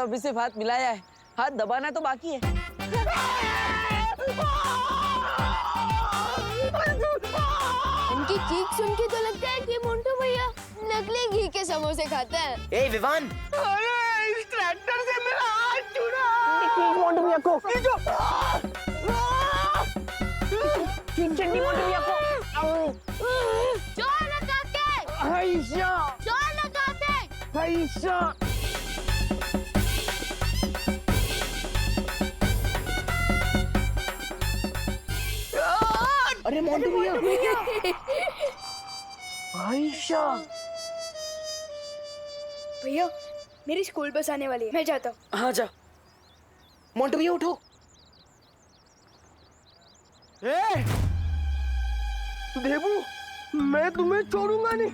तो अभी सिर्फ हाथ मिलाया है, हाथ दबाना तो बाकी है। उनकी चीख सुन के तो लगता है कि मोंटू भैया नकली घी के समोसे खाते हैं। ए विवान, अरे इस ट्रैक्टर से मेरा हाथ छूटा। मोंटू भैया को चंडी मोंटू भैया को जोर लगा के, ऐसा जोर लगा के। ऐसा। अरे मोंटू भैया आयशा। भैया मेरी स्कूल बस आने वाली है, मैं जाता हूँ। हाँ जा। मोंटू भैया उठो। ए देबू, मैं तुम्हें छोड़ूंगा नहीं,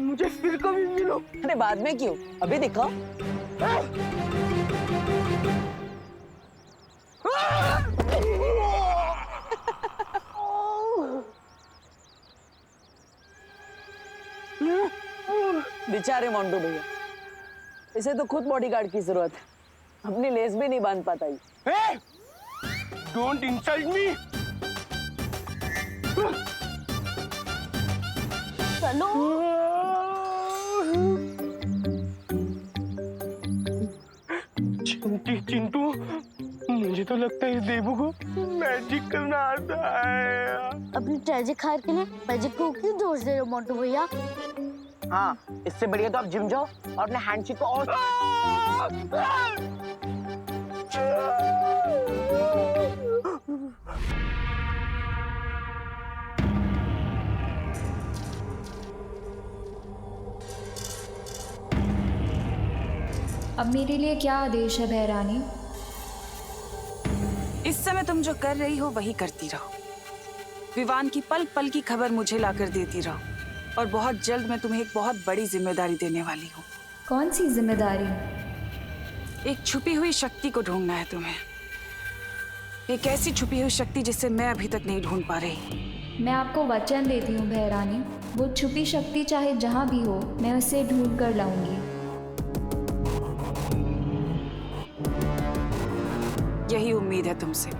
मुझे फिर कभी मिलो। अरे बाद में क्यों, अभी दिखाओ। बेचारे मोंटू भैया, इसे तो खुद बॉडीगार्ड की जरूरत है, अपनी लेस भी नहीं बांध पाता ही। Hey! Don't insult me! चलो। चिंटू, मुझे तो लगता है इस देबू को मैजिक करना आता है। अपनी ट्रेजिक हार के लिए मैजिक को क्यों दोष दे रहे हो मोंटू भैया? हाँ, इससे बढ़िया तो आप जिम जाओ और अपने हैंडशेक को और अब मेरे लिए क्या आदेश है बहरानी? इस समय तुम जो कर रही हो वही करती रहो। विवान की पल पल की खबर मुझे लाकर देती रहो और बहुत जल्द मैं तुम्हें एक बहुत बड़ी जिम्मेदारी देने वाली हूँ। कौन सी जिम्मेदारी? एक छुपी हुई शक्ति को ढूंढना है तुम्हें, एक ऐसी छुपी हुई शक्ति जिसे मैं अभी तक नहीं ढूंढ पा रही। मैं आपको वचन देती हूँ बहरानी, वो छुपी शक्ति चाहे जहाँ भी हो मैं उसे ढूंढ कर लाऊंगी। यही उम्मीद है तुमसे।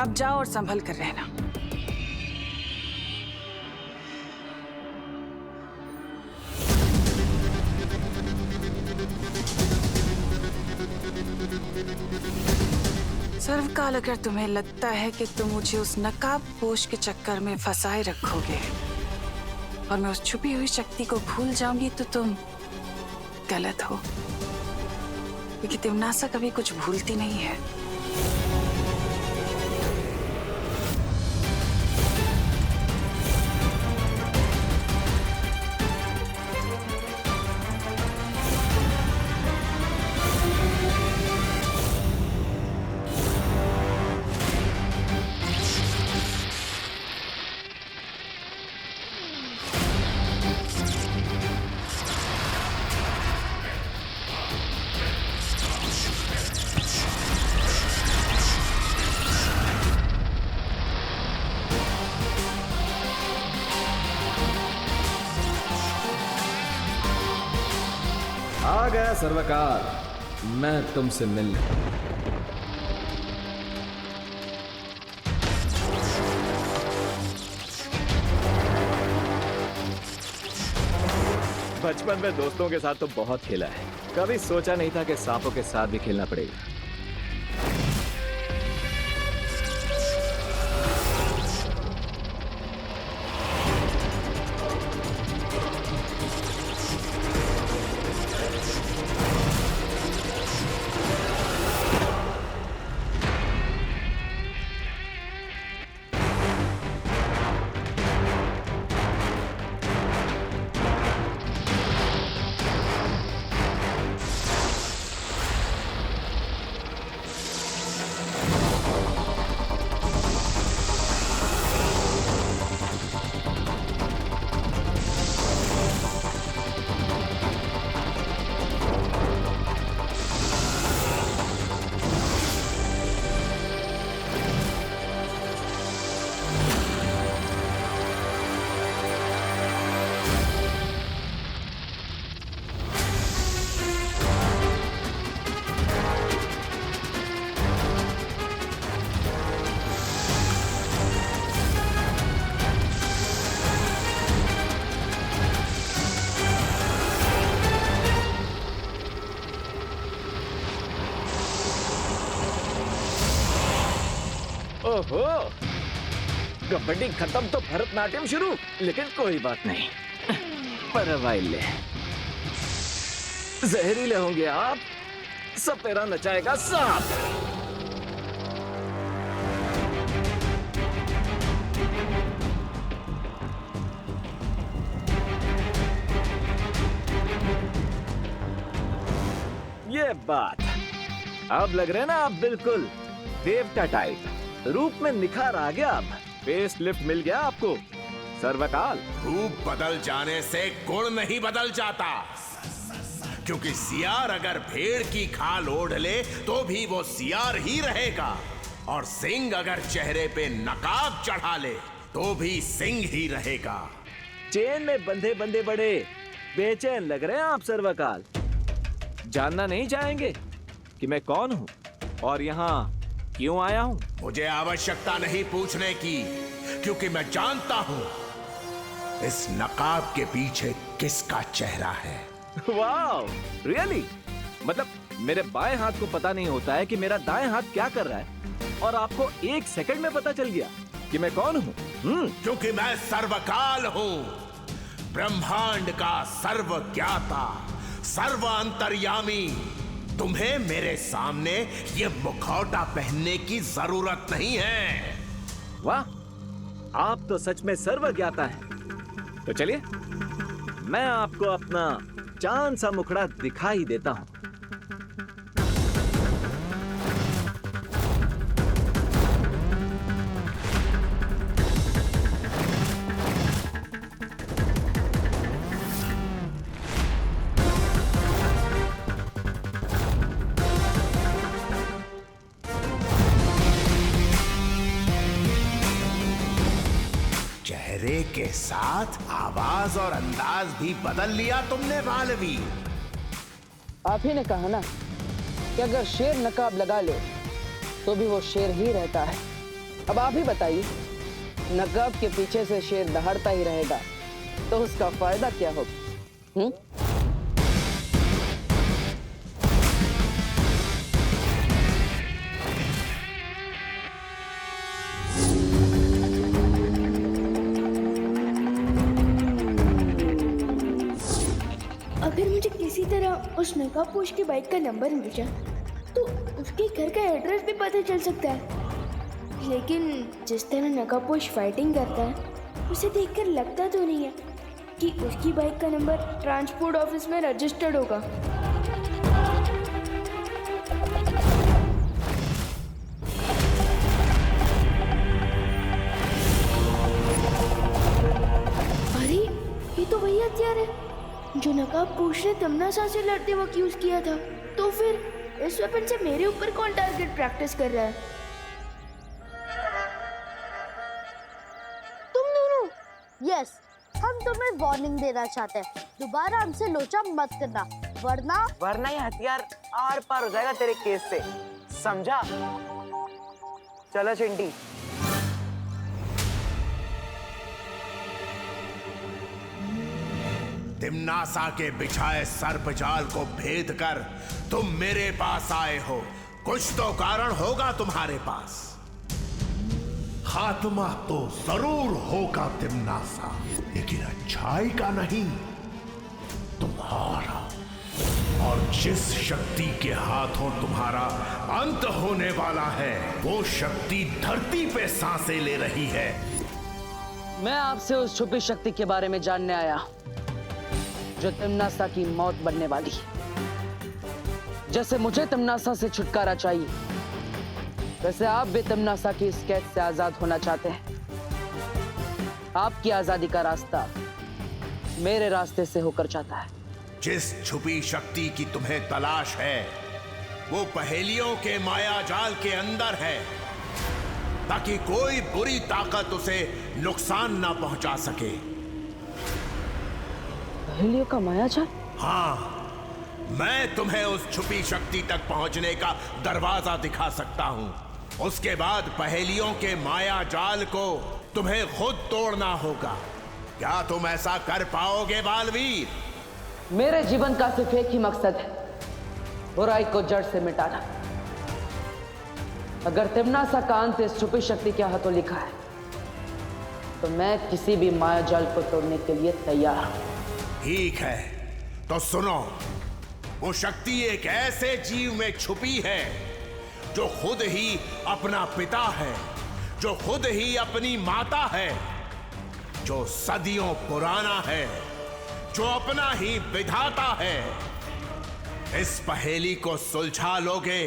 अब जाओ और संभल कर रहना। सर्वकाल अगर तुम्हें लगता है कि तुम मुझे उस नकाबपोश के चक्कर में फंसाए रखोगे और मैं उस छुपी हुई शक्ति को भूल जाऊंगी तो तुम गलत हो, क्योंकि तिमनासा कभी कुछ भूलती नहीं है। आ गया सर्वकार, मैं तुमसे मिलने। बचपन में दोस्तों के साथ तो बहुत खेला है, कभी सोचा नहीं था कि सांपों के साथ भी खेलना पड़ेगा। ओहो, कबड्डी खत्म तो भरतनाट्यम शुरू, लेकिन कोई बात नहीं, परवाइले जहरीले होंगे आप, सपेरा नचाएगा सांप। ये बात, अब लग रहे हैं ना आप बिल्कुल देवता टाइप, रूप में निखार आ गया, अब फेस लिफ्ट मिल गया आपको, सर्वकाल। रूप बदल जाने से गुण नहीं बदल जाता, क्योंकि सियार अगर भेड़ की खाल ओढ़ ले तो भी वो सियार ही रहेगा, और सिंह अगर चेहरे पे नकाब चढ़ा ले तो भी सिंह ही रहेगा। चेन में बंधे बंधे बड़े बेचैन लग रहे हैं आप सर्वकाल। जानना नहीं चाहेंगे कि मैं कौन हूँ और यहाँ क्यों आया हूँ? मुझे आवश्यकता नहीं पूछने की, क्योंकि मैं जानता हूँ इस नकाब के पीछे किसका चेहरा है। Wow, really? मतलब मेरे बाएं हाथ को पता नहीं होता है कि मेरा दाएं हाथ क्या कर रहा है, और आपको 1 सेकंड में पता चल गया कि मैं कौन हूँ? क्योंकि मैं सर्वकाल हूँ, ब्रह्मांड का सर्वज्ञाता, सर्व अंतर्यामी। तुम्हें मेरे सामने ये मुखौटा पहनने की जरूरत नहीं है। वाह, आप तो सच में सर्वज्ञाता हैं। तो चलिए मैं आपको अपना चांद सा मुखड़ा दिखाई देता हूं। चेहरे के साथ आवाज और अंदाज भी बदल लिया तुमने बालवी। आप ही ने कहा ना कि अगर शेर नकाब लगा ले तो भी वो शेर ही रहता है। अब आप ही बताइए, नकाब के पीछे से शेर दहाड़ता ही रहेगा तो उसका फायदा क्या होगा? अगर मुझे किसी तरह उस नकाबपोश की बाइक का नंबर मिल जाए तो उसके घर का एड्रेस भी पता चल सकता है। लेकिन जिस तरह नकाबपोश फाइटिंग करता है उसे देखकर लगता तो नहीं है कि उसकी बाइक का नंबर ट्रांसपोर्ट ऑफिस में रजिस्टर्ड होगा। अरे ये तो वही हथियार है जो नकाबपोश ने तमन्ना से लड़ते वक्त यूज किया था। तो फिर इस वेपन से मेरे ऊपर कौन टारगेट प्रैक्टिस कर रहा है? तुम दोनों। यस, हम तुम्हें वार्निंग देना चाहते हैं, दोबारा हमसे लोचा मत करना, वरना ये हथियार आर पार हो जाएगा तेरे केस से, समझा? चलो चिंटी। तिम्नासा के बिछाए सर्प जाल को भेद कर तुम मेरे पास आए हो। कुछ तो कारण होगा तुम्हारे पास। खात्मा तो जरूर होगा तिम्नासा, लेकिन अच्छाई का नहीं, तुम्हारा। और जिस शक्ति के हाथों तुम्हारा अंत होने वाला है वो शक्ति धरती पे सांसें ले रही है। मैं आपसे उस छुपी शक्ति के बारे में जानने आया जो तिम्नासा की मौत बनने वाली। जैसे मुझे तिम्नासा से छुटकारा चाहिए, वैसे आप भी तिम्नासा की इस कैद से आजाद होना चाहते हैं। आपकी आजादी का रास्ता मेरे रास्ते से होकर जाता है। जिस छुपी शक्ति की तुम्हें तलाश है वो पहेलियों के माया जाल के अंदर है, ताकि कोई बुरी ताकत उसे नुकसान ना पहुंचा सके। पहेलियों का मायाजाल? हाँ, मैं तुम्हें उस छुपी शक्ति तक पहुंचने का दरवाजा दिखा सकता हूं। उसके बाद पहेलियों के माया जाल को तुम्हें खुद तोड़ना होगा। क्या तुम ऐसा कर पाओगे बालवीर? मेरे जीवन का सिर्फ एक ही मकसद है, बुराई को जड़ से मिटाना। अगर तिम्नासा का अंत इस छुपी शक्ति के हाथों लिखा है तो मैं किसी भी माया जाल को तोड़ने के लिए तैयार हूं। ठीक है, तो सुनो। वो शक्ति एक ऐसे जीव में छुपी है जो खुद ही अपना पिता है, जो खुद ही अपनी माता है, जो सदियों पुराना है, जो अपना ही विधाता है। इस पहेली को सुलझा लोगे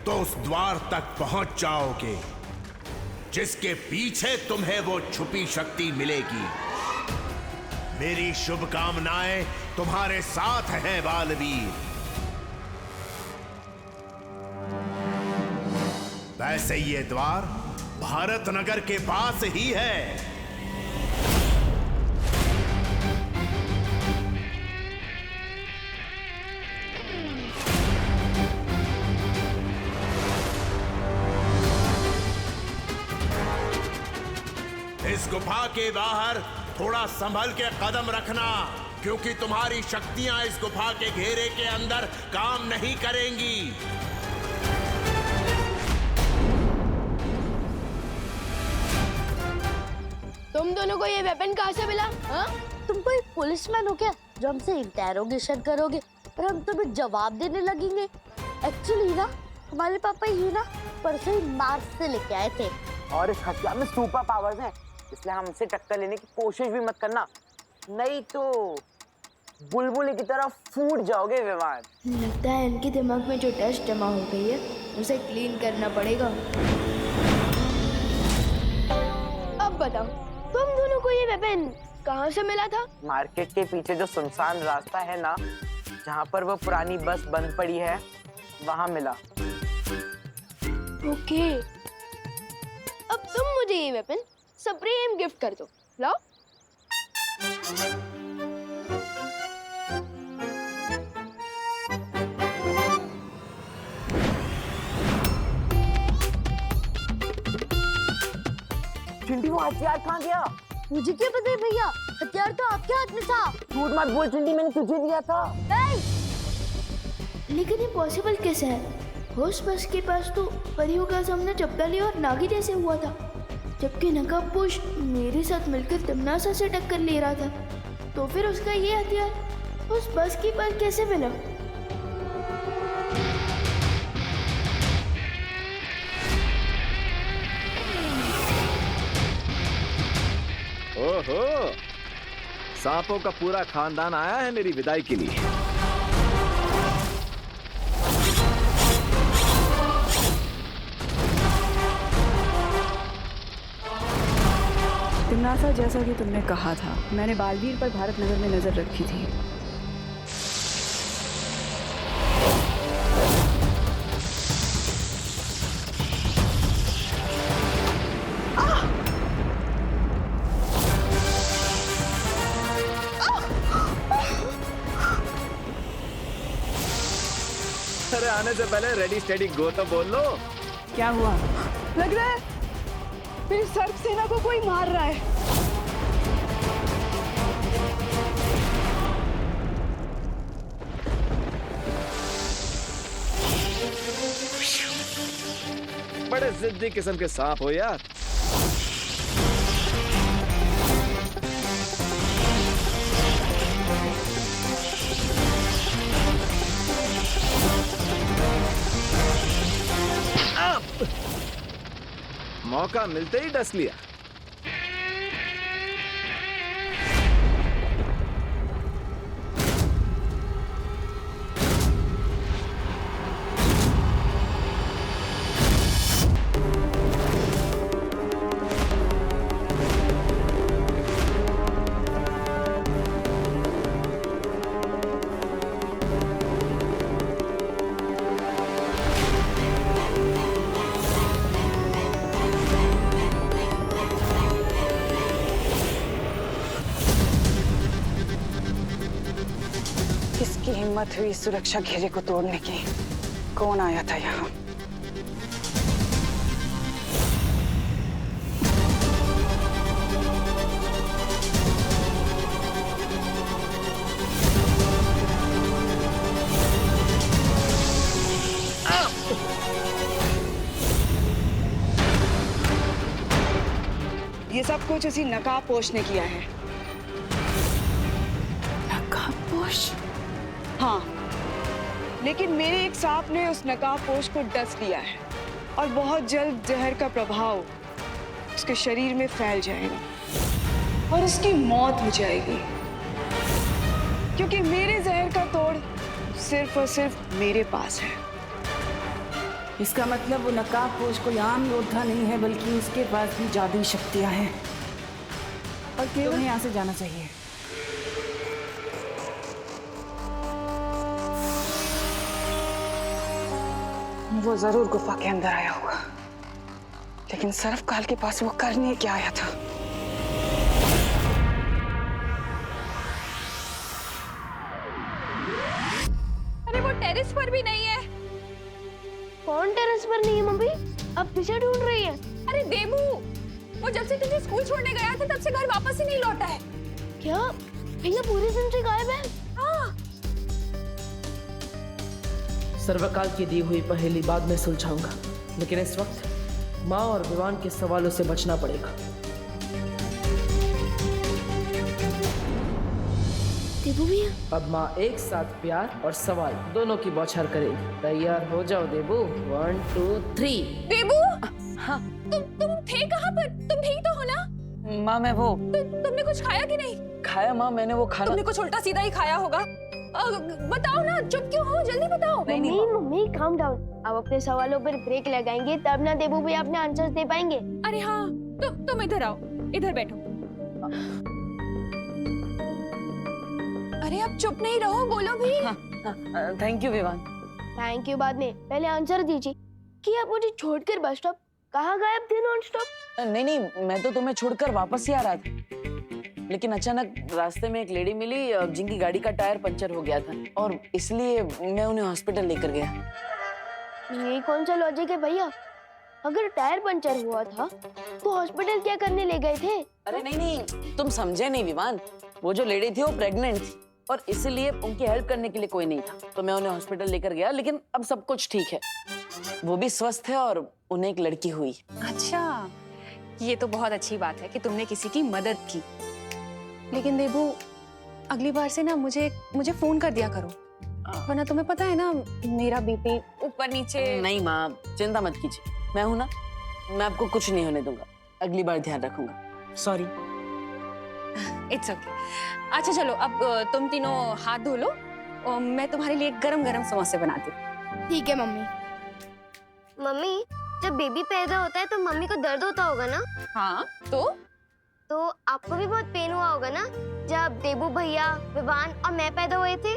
तो उस द्वार तक पहुंच जाओगे जिसके पीछे तुम्हें वो छुपी शक्ति मिलेगी। मेरी शुभकामनाएं तुम्हारे साथ हैं बालवीर। वैसे ये द्वार भारत नगर के पास ही है। इस गुफा के बाहर थोड़ा संभल के कदम रखना, क्योंकि तुम्हारी शक्तियां इस गुफा के घेरे के अंदर काम नहीं करेंगी। तुम दोनों को ये वेपन कहाँ से मिला? हाँ? तुम कोई पुलिसमैन हो क्या जो हमसे इंटेरोगेशन करोगे और हम तुम्हें जवाब देने लगेंगे? एक्चुअली ना हमारे पापा ही ना परसों ही मार्स से लेके आए थे और इस हथियार में सुपर पावर्स हैं, इसलिए हमसे टक्कर लेने की कोशिश भी मत करना, नहीं तो बुलबुल की तरह फूट जाओगे विमान। लगता है इनके दिमाग में जो डस्ट जमा हो गई है उसे क्लीन करना पड़ेगा। अब बताओ, तुम दोनों को ये वेपन कहाँ से मिला था? मार्केट के पीछे जो सुनसान रास्ता है ना, जहाँ पर वो पुरानी बस बंद पड़ी है, वहाँ मिला। ओके, अब तुम मुझे ये वेपन सुप्रीम गिफ्ट कर दो। लाओ। चिंटी, वो हथियार कहाँ गया? मुझे क्या पता है भैया, हथियार तो आपके हाथ में था। झूठ मत बोल चिंटी, मैंने तुझे दिया था। लेकिन ये पॉसिबल कैसे है? उस बस के पास तो परियों का सामना चपटाली और नागी जैसे हुआ था, जबकि नकाबपोश मेरे साथ मिलकर तिम्नासा से टक्कर ले रहा था। तो फिर उसका ये हथियार उस बस के पास कैसे मिला? ओहो, सांपों का पूरा खानदान आया है मेरी विदाई के लिए। तिम्नासा, जैसा कि तुमने कहा था, मैंने बालवीर पर भारत नगर में नजर रखी थी। अरे आने से पहले रेडी स्टेडी गो तो बोल लो। क्या हुआ? लग रहा है मेरी सर्प सेना को कोई मार रहा है। बड़े जिद्दी किस्म के सांप हो यार। मौका मिलते ही डस लिया। किसकी हिम्मत हुई सुरक्षा घेरे को तोड़ने की? कौन आया था यहाँ? ये सब कुछ उसी नकाबपोश ने किया है। नकाबपोश? हाँ, लेकिन मेरे एक सांप ने उस नकाबपोश को डस लिया है और बहुत जल्द जहर का प्रभाव उसके शरीर में फैल जाएगा और उसकी मौत हो जाएगी, क्योंकि मेरे जहर का तोड़ सिर्फ और सिर्फ मेरे पास है। इसका मतलब वो नकाबपोश कोई आम योद्धा नहीं है, बल्कि उसके पास भी जादुई शक्तियां हैं और तुम्हें यहाँ से जाना चाहिए। वो जरूर गुफा के अंदर आया होगा, लेकिन सर्वकाल के पास वो करने क्या आया था? अरे वो टेरेस पर भी नहीं है। कौन टेरेस पर नहीं है मम्मी? अब पीछे ढूंढ रही है। अरे देबू, वो जब से तुझे स्कूल छोड़ने गया था तब से घर वापस ही नहीं लौटा है। क्या भैया पूरे दिन से गायब है? हाँ। सर्वकाल की दी हुई पहेली बाद में सुलझाऊंगा, लेकिन इस वक्त माँ और विवान के सवालों से बचना पड़ेगा। देबू भैया, अब माँ एक साथ प्यार और सवाल दोनों की बौछार करेगी। तैयार हो जाओ देबू। 1 2 3। देबू, हाँ। तुम थे कहाँ पर? तुम ठीक तो हो ना? माँ मैं वो तुमने कुछ खाया कि नहीं? खाया माँ, मैंने वो खाना। तुमने कुछ उल्टा सीधा ही खाया होगा। बताओ ना, चुप क्यों हो? जल्दी बताओ। Mummy calm down. अब अपने सवालों पर ब्रेक लगाएंगे तब ना देबू भैया अपने आंसर्स दे पाएंगे। अरे हाँ, तुम इधर आओ, इधर बैठो। अरे अब चुप नहीं रहो, बोलो भी। Thank you Vivaan. Thank you बाद में, पहले आंसर दीजिए कि आप मुझे छोड़कर बस स्टॉप कहाँ गायब थे नॉन स्टॉप? नहीं, मैं तो तुम्हें छोड़कर वापस ही आ रहा था, लेकिन अचानक रास्ते में एक लेडी मिली जिनकी गाड़ी का टायर पंचर हो गया था और इसलिए मैं उन्हें हॉस्पिटल लेकर गया। ये कौन सा लॉजिक है भैया? अगर टायर पंचर हुआ था तो हॉस्पिटल क्या करने ले गए थे? अरे नहीं, तुम समझे नहीं विवान। वो जो लेडी थी वो प्रेग्नेंट थी और इसीलिए उनकी हेल्प करने के लिए कोई नहीं था, तो मैं उन्हें हॉस्पिटल लेकर गया। लेकिन अब सब कुछ ठीक है, वो भी स्वस्थ है और उन्हें एक लड़की हुई। अच्छा, ये तो बहुत अच्छी बात है कि तुमने किसी की मदद की। लेकिन देबू, अगली बार से ना मुझे फोन कर दिया करो, वरना तुम्हें पता है ना मेरा बीपी ऊपर नीचे। नहीं माँ, चिंता मत कीजिए, मैं हूं ना, मैं आपको कुछ नहीं होने दूंगा। अगली बार ध्यान रखूंगा। सॉरी। It's okay. अच्छा चलो, अब तुम तीनों हाथ धो लो और मैं तुम्हारे लिए गरम-गरम समोसे बनाती हूँ। ठीक है मम्मी। मम्मी, जब बेबी पैदा होता है तो मम्मी को दर्द होता होगा ना? हाँ, तो आपको भी बहुत पेन हुआ होगा ना जब देबू भैया, विवान और मैं पैदा हुए थे?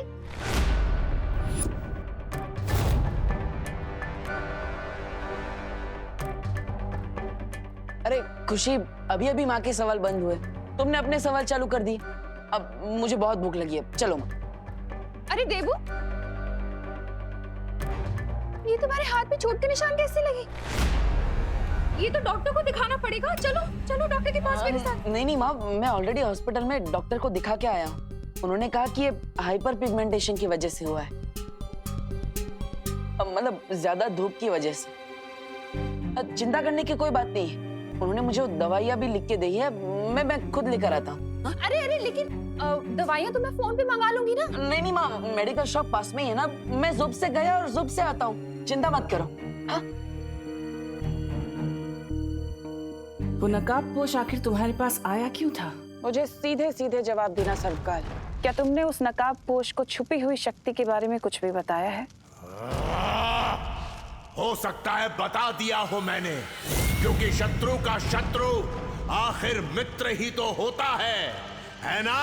अरे खुशी, अभी अभी माँ के सवाल बंद हुए, तुमने अपने सवाल चालू कर दिए। अब मुझे बहुत भूख लगी है, चलो माँ। अरे देबू, ये तुम्हारे हाथ पे चोट के निशान कैसे लगे? ये तो डॉक्टर को दिखाना पड़ेगा। चलो चलो डॉक्टर के पास मेरे साथ। नहीं माँ, मैं ऑलरेडी हॉस्पिटल में डॉक्टर को दिखा के आया हूँ। उन्होंने कहा कि ये हाइपर पिगमेंटेशन की वजह से हुआ है, मतलब ज्यादा धूप की वजह से। चिंता करने की कोई बात नहीं है। उन्होंने मुझे दवाइयाँ भी लिख के दी है, मैं खुद लेकर आता हूँ। अरे लेकिन दवाइयाँ तो मैं फोन पे मंगा लूंगी ना। नहीं माँ, मेडिकल शॉप पास में ही है ना, मैं जुब से गया और जुब से आता हूँ, चिंता मत करो। हाँ? वो नकाबपोश आखिर तुम्हारे पास आया क्यों था? मुझे सीधे सीधे जवाब देना सर्वकाल। क्या तुमने उस नकाबपोश को छुपी हुई शक्ति के बारे में कुछ भी बताया है? हो सकता है बता दिया हो मैंने, क्योंकि शत्रु का शत्रु आखिर मित्र ही तो होता है ना?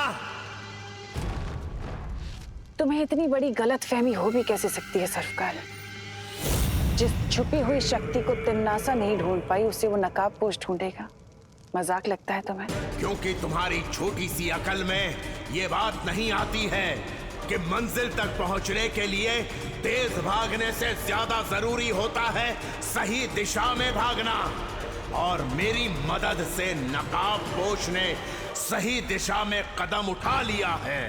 तुम्हें इतनी बड़ी गलतफहमी हो भी कैसे सकती है सर्वकाल? जिस छुपी हुई शक्ति को तिन्नासा नहीं ढूंढ पाई, उसे वो नकाबपोश ढूंढेगा। मजाक लगता है तुम्हें? क्योंकि तुम्हारी छोटी सी अकल में ये बात नहीं आती है कि मंजिल तक पहुंचने के लिए तेज भागने से ज्यादा जरूरी होता है सही दिशा में भागना। और मेरी मदद से नकाबपोश ने सही दिशा में कदम उठा लिया है।